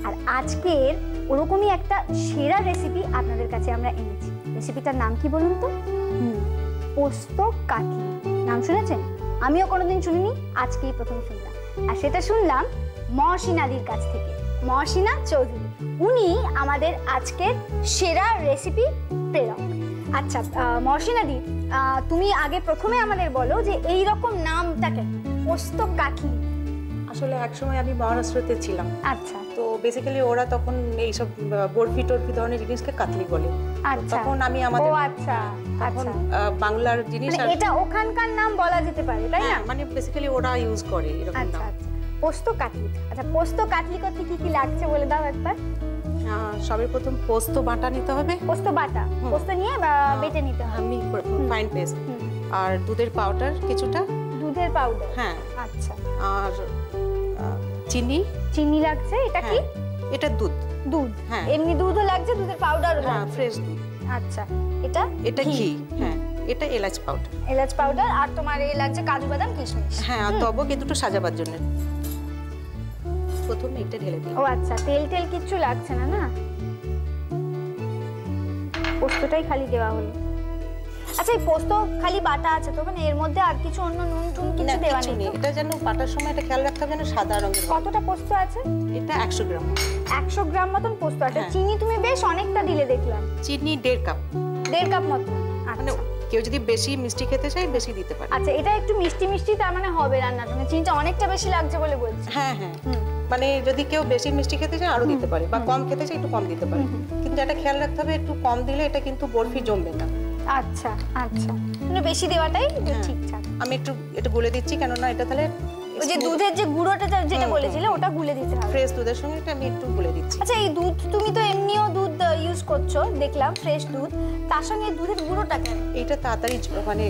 আর আজকের ওরকমই একটা সেরা রেসিপি আপনাদের কাছে আমরা এনেছি। রেসিপিটার নাম কি বলুন তো? পোস্ত কাটলি। নাম শুনেছেন? আমিও কোনোদিন শুনিনি, আজকেই প্রথম শুনলাম। আর সেটা শুনলাম মহসিনাদির কাছ থেকে, মহসিনা চৌধুরী। উনি আমাদের আজকের সেরা রেসিপি প্রেরক। আচ্ছা মহসিনাদি, তুমি আগে প্রথমে আমাদের বলো যে এই রকম নামটা কেন, পোস্ত কাটলি? আসলে একসময় আমি মহারাষ্ট্রতে ছিলাম। আচ্ছা। তো বেসিক্যালি ওরা তখন এইসব বরফি টরফি ধরনের জিনিসকে কাতলি বলে। আচ্ছা। তখন আমি আমাদের তখন বাংলার জিনিস, মানে এটা ওখানকার নাম বলা যেতে পারে, তাই না? মানে বেসিক্যালি ওরা ইউজ করে এরকম আচ্ছা নাম। আচ্ছা, পোস্ত কাটলি। আচ্ছা, পোস্ত কাটলি করতে কি কি লাগছে বলে দাও একবার। সবার প্রথম পোস্ত বাটা নিতে হবে। পোস্ত বাটা, পোস্ত নিয়ে বেটে নিতে হবে আমি ফাইন পেস্ট। আর দুধের পাউডার কিছুটা। দুধের পাউডার, হ্যাঁ। আচ্ছা। আর চিনি লাগছে। এটা কি? এটা দুধ। দুধ, হ্যাঁ। এমনি দুধও লাগছে, দুধের পাউডারও হ্যাঁ, লাগছে। ফ্রেশ দুধ। আচ্ছা, এটা এটা ঘি। হ্যাঁ, এটা এলাচ পাউডার। এলাচ পাউডার, আর তোমার এই লাগছে কাজু বাদাম কিশমিশ। হ্যাঁ, আর তবক এ দুটো সাজাবার জন্য। প্রথমে এটা ঢেলে দিই। ও আচ্ছা, তেল টেল কিচ্ছু লাগছে না, না? পোস্তটাই খালি দেওয়া হলো। আচ্ছা, এই পোস্ত খালি বাটা আছে তো, মানে এর মধ্যে আর কিছু অন্য নুন টুন কিছু দেওয়া নেই? এটা যেন বাটার সময় এটা খেয়াল রাখতে হবে যেন সাদা রঙের হয়। কতটা পোস্ত আছে? এটা 100 গ্রাম। 100 গ্রাম মতন পোস্ত আছে। হ্যাঁ। চিনি তুমি বেশ অনেকটা দিলে দেখলাম। চিনি 1.5 কাপ। 1.5 কাপ মতো। মানে কেউ যদি বেশি মিষ্টি খেতে চায় বেশি দিতে পারে। আচ্ছা, এটা একটু মিষ্টি মিষ্টি তার মানে হবে রান্নাটা, মানে চিনিটা অনেকটা বেশি লাগছে বলে বলছি। হ্যাঁ হ্যাঁ, মানে যদি কেউ বেশি মিষ্টি খেতে চায় আরো দিতে পারে, বা কম খেতে চায় একটু কম দিতে পারে, কিন্তু এটা খেয়াল রাখতে হবে একটু কম দিলে এটা কিন্তু বরফি জমবে না। আচ্ছা আচ্ছা, মানে বেশি দেওয়াটাই ঠিকঠাক। আমি একটু এটা গুলে দিচ্ছি, কেননা এটা তাহলে ওই যে দুধের যে গুঁড়োটা যেটা বলেছিলে ওটা গুলে দিতে হবে। ফ্রেশ দুধের সঙ্গে এটা আমি একটু গুলে দিচ্ছি। আচ্ছা, এই দুধ তুমি তো এমনিও দুধ ইউজ করছো দেখলাম, ফ্রেশ দুধ, তার সঙ্গে দুধের গুঁড়োটা কেন? এটা তাড়াতাড়ি মানে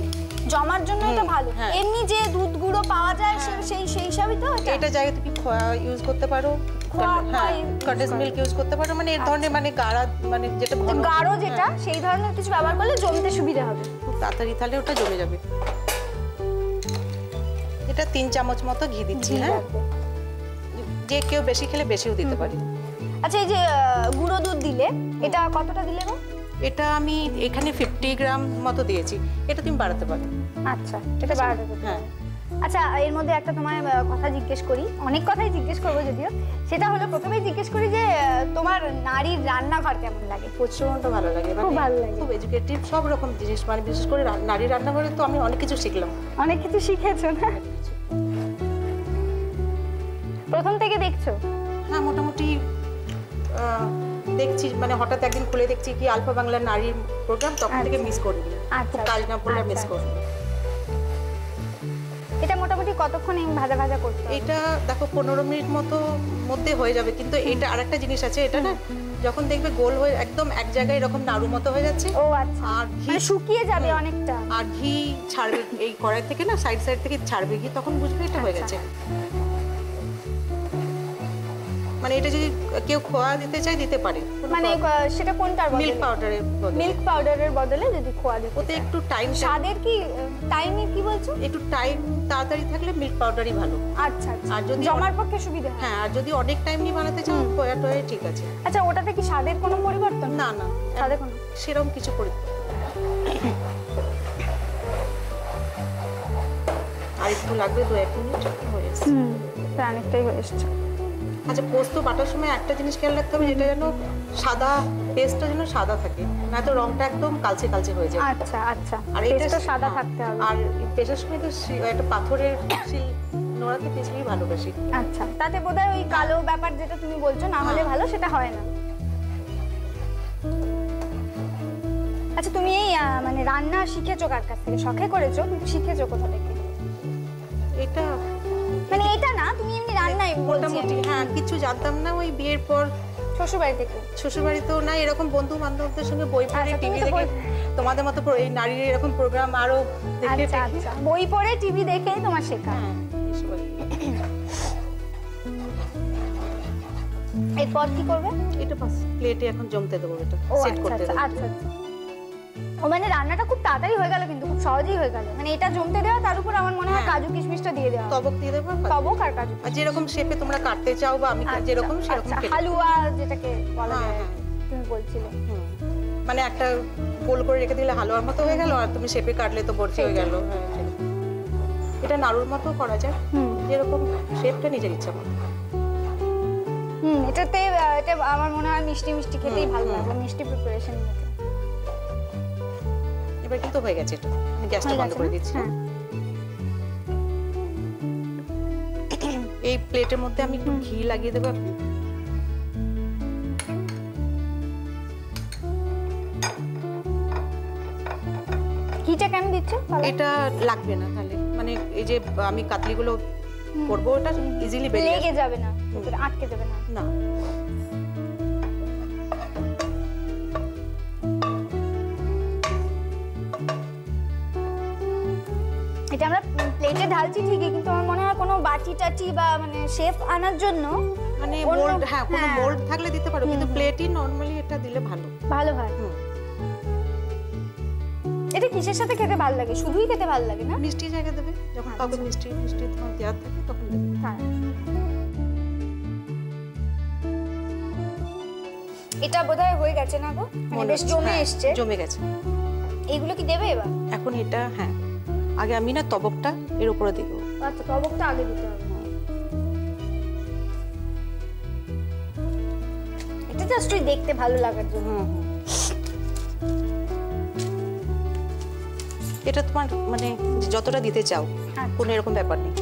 জমার জন্য এটা ভালো। হ্যাঁ। এমনি যে দুধ গুঁড়ো পাওয়া যায় সেই হিসাবই তো এটা? এটা জায়গায় তুমি খোয়া ইউজ করতে পারো, হ্যাঁ কন্ডেন্স মিল্ক ইউজ করতে পারো, মানে এই ধরনের মানে গাঢ় মানে যেটা গাঢ় যেটা সেই ধরনের কিছু ব্যবহার করলে জমতে সুবিধা হবে। খুব তাড়াতাড়ি তাহলে ওটা জমে যাবে। এটা 3 চামচ মতো ঘি দিচ্ছি। হ্যাঁ, যে কেউ বেশি খেলে বেশিও দিতে পারে। আচ্ছা, এই যে গুঁড়ো দুধ দিলে এটা কতটা দিলে গো? এটা আমি এখানে 50 গ্রাম মতো দিয়েছি, এটা তুমি বাড়াতে পারো। আচ্ছা, এটা বাড়াতে পারো। হ্যাঁ। আচ্ছা, এর মধ্যে একটা তোমার কথা জিজ্ঞেস করি, অনেক কথাই জিজ্ঞেস করবো যদিও, সেটা হলো প্রথমেই জিজ্ঞেস করি যে তোমার নারীর রান্নাঘর কেমন লাগে? প্রচন্ড ভালো লাগে, খুব ভালো লাগে, খুব এডুকেটিভ, সব রকম জিনিস, মানে বিশেষ করে নারীর রান্নাঘরে তো আমি অনেক কিছু শিখলাম। অনেক কিছু শিখেছো না? প্রথম থেকে দেখছো? হ্যাঁ, মোটামুটি দেখছি, মানে হঠাৎ একদিন খুলে দেখছি কি আলফা বাংলা নারীর প্রোগ্রাম, তখন থেকে মিস করিনি। আচ্ছা, কাজ না পড়লে মিস করি। এটা মোটামুটি কতক্ষণ ভাজা ভাজা করতে হবে? এটা দেখো 15 মিনিট মতো মধ্যে হয়ে যাবে, কিন্তু এটা আরেকটা জিনিস আছে, এটা না যখন দেখবে গোল হয়ে একদম এক জায়গায় এরকম নাড়ু মতো হয়ে যাচ্ছে, ও আচ্ছা, আর ঘি মানে শুকিয়ে যাবে অনেকটা, আর ঘি ছাড়বে এই কড়াই থেকে, না সাইড সাইড থেকে ছাড়বে ঘি, তখন বুঝবে এটা হয়ে গেছে। মানে এটা যদি কেউ খোয়া দিতে চায় দিতে পারে, মানে সেটা কোনটার বদলে? মিল্ক পাউডারের বদলে। মিল্ক পাউডারের বদলে যদি খোয়া দিতে ওতে একটু টাইম, স্বাদের কি টাইমের কি বলছো? একটু টাইম তাড়াতাড়ি থাকলে মিল্ক পাউডারই ভালো। আচ্ছা, আর যদি জমার পক্ষে সুবিধা হয়। হ্যাঁ, আর যদি অনেক টাইম নিয়ে বানাতে চাও খোয়া টয়ে ঠিক আছে। আচ্ছা, ওটাতে কি স্বাদের কোনো পরিবর্তন? না না, স্বাদের কোনো সেরকম কিছু পরিবর্তন। আর একটু লাগবে 2-1 মিনিট হয়ে যাচ্ছে। অনেকটাই হয়ে এসছে। আচ্ছা, পোস্ত বাটার সময় একটা জিনিস খেয়াল রাখতে হবে, যেটা যেন সাদা, পেস্টটা যেন সাদা থাকে, না তো রংটা একদম কালচে কালচে হয়ে যায়। আচ্ছা আচ্ছা, আর এটা সাদা থাকতে হবে। আর পেস্টের সময় তো একটা পাথরের শিল নোড়াতে পিছলেই ভালো বেশি। আচ্ছা, তাতে বোধহয় ওই কালো ব্যাপার যেটা তুমি বলছো না হলে ভালো, সেটা হয় না। আচ্ছা, তুমি এই মানে রান্না শিখেছো কার কাছ থেকে? শখে করেছো, কিন্তু শিখেছো কোথা থেকে? এটা মানে এটা না, তুমি এমনি রান্নাই মোটামুটি, হ্যাঁ কিছু জানতাম না, ওই বিয়ের পর শ্বশুরবাড়ি থেকে। শ্বশুরবাড়িতেও না, এরকম বন্ধু বান্ধবদের সঙ্গে বই পড়ে, আচ্ছা, টিভি দেখে, তোমাদের মতো এই নারীর এরকম প্রোগ্রাম আরো দেখে। আচ্ছা আচ্ছা, বই পড়ে টিভি দেখেই তোমার শেখা। হ্যাঁ, এইসব আর কি। এরপর কি করবে? এটা বাস প্লেটে এখন জমতে দেবো, এটা ও সেট আচ্ছা করতে আচ্ছা দেবো। আচ্ছা আচ্ছা। ও মানে রান্নাটা খুব তাড়াতাড়ি হয়ে গেল, কিন্তু খুব সহজেই হয়ে গেল। মানে এটা জমতে দেওয়া, তার উপর আমার মনে হয় কাজু কিশমিশটা দিয়ে দেওয়া। তবক দিয়ে দেবো, তবক আর কাজু, আর যেরকম শেপে তোমরা কাটতে চাও বা আমি যেরকম সেরকম কেটে। হালুয়া যেটাকে বলা হ্যাঁ, যায় হ্যাঁ। তুমি বলছিলে। মানে একটা গোল করে রেখে দিলে হালুয়ার মতো হয়ে গেল, আর তুমি শেপে কাটলে তো বরফি হয়ে গেল। হ্যাঁ, এটা নাড়ুর মতো করা যায়, যেরকম শেপটা নিজের ইচ্ছা মতো। এটাতে এটা আমার মনে হয় মিষ্টি মিষ্টি খেতেই ভালো লাগবে, মিষ্টি প্রিপারেশন মতো। এবার কিন্তু হয়ে গেছে, এটা আমি গ্যাসটা বন্ধ করে দিচ্ছি। এই প্লেটের মধ্যে আমি একটু ঘি লাগিয়ে দেবো। ঘিটা কেন দিচ্ছ? এটা লাগবে না তাহলে, মানে এই যে আমি কাতলিগুলো করবো, ওটা ইজিলি বেরিয়ে লেগে যাবে না, ভিতরে আটকে যাবে না। না। এটা আমরা প্লেটে ঢালছি ঠিকই, কিন্তু আমার মনে হয় কোনো বাটি টাটি বা মানে শেপ আনার জন্য মানে অন্য- মোল্ড, হ্যাঁ কোনো হ্যাঁ। মোল্ড থাকলে দিতে পারো, কিন্তু প্লেটই নরমালি এটা দিলে ভালো। ভালো হয়। এটা কিসের সাথে খেতে ভালো লাগে? শুধুই খেতে ভালো লাগে না? মিষ্টি জায়গা দেবে, যখন কাউকে মিষ্টি মিষ্টি তোমার দেওয়ার থাকে তখন দেবে। হ্যাঁ। এটা বোধহয় হয়ে গেছে না গো, মানে মনে বেশ হচ্ছে, জমে হ্যাঁ, এসছে। জমে গেছে। এইগুলো কি দেবে এবার? এখন এটা, হ্যাঁ আগে আমি না তবকটা এর উপরে দিব। আচ্ছা, টবকটা আগে দিতে হবে। এটা জাস্ট ওই দেখতে ভালো লাগার জন্য। এটা তোমার মানে যতটা দিতে চাও, কোনো এরকম ব্যাপার নেই।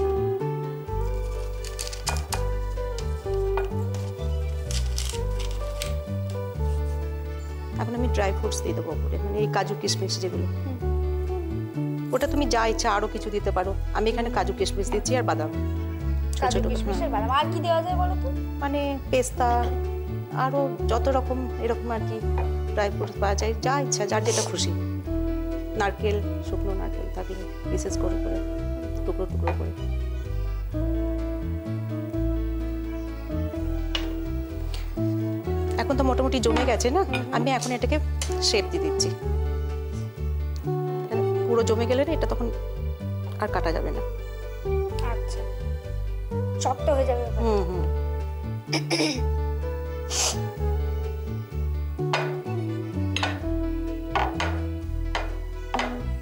এখন আমি ড্রাই ফ্রুটস দিয়ে দেবো উপরে, মানে এই কাজু কিশমিশ যেগুলো, ওটা তুমি যা ইচ্ছা আরো কিছু দিতে পারো। আমি এখানে কাজু কিশমিশ দিচ্ছি আর বাদাম, ছোট কাজু ছোট, কিশমিশের বাদাম। আর কি দেওয়া যায় বলো তো? মানে পেস্তা, আরো যত রকম এরকম আর কি ড্রাই ফ্রুটস পাওয়া যায়, যা ইচ্ছা যার যেটা খুশি। নারকেল, শুকনো নারকেল থাকলে পিসেস করে করে, টুকরো টুকরো করে। এখন তো মোটামুটি জমে গেছে না, আমি এখন এটাকে শেপ দিয়ে দিচ্ছি। পুরো জমে গেলে না এটা তখন আর কাটা যাবে না। আচ্ছা, শক্ত হয়ে যাবে ব্যাপারটা। হুম হুম।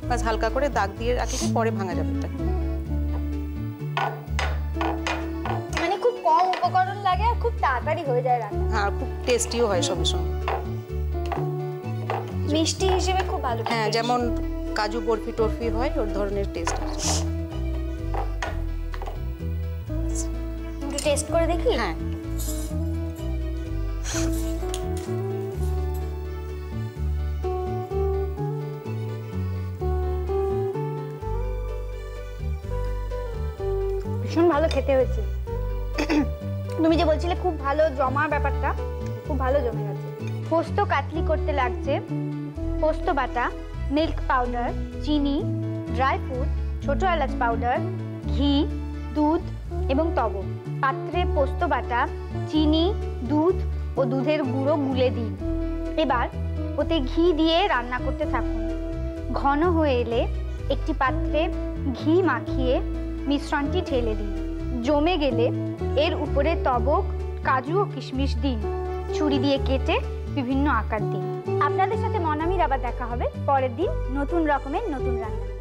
বাস হালকা করে দাগ দিয়ে রাখলে পরে ভাঙা যাবে এটা। মানে খুব কম উপকরণ লাগে আর খুব তাড়াতাড়ি হয়ে যায় রান্না। হ্যাঁ, খুব টেস্টিও হয় সঙ্গে সঙ্গে। মিষ্টি হিসেবে খুব ভালো। হ্যাঁ, যেমন কাজু বরফি টরফি হয় ওর ধরনের টেস্ট আছে। একটু টেস্ট করে দেখি। হ্যাঁ, ভীষণ ভালো খেতে হয়েছে। তুমি যে বলছিলে খুব ভালো জমার ব্যাপারটা, খুব ভালো জমে গেছে। পোস্ত কাটলি করতে লাগছে পোস্ত বাটা, মিল্ক পাউডার, চিনি, ড্রাই ফ্রুট, ছোট এলাচ পাউডার, ঘি, দুধ এবং তবক। পাত্রে পোস্ত বাটা, চিনি, দুধ ও দুধের গুঁড়ো গুলে দিন। এবার ওতে ঘি দিয়ে রান্না করতে থাকুন। ঘন হয়ে এলে একটি পাত্রে ঘি মাখিয়ে মিশ্রণটি ঢেলে দিন। জমে গেলে এর উপরে তবক, কাজু ও কিশমিশ দিন। ছুরি দিয়ে কেটে বিভিন্ন আকার দিন। আপনাদের সাথে মনামির আবার দেখা হবে পরের দিন নতুন রকমের নতুন রান্না।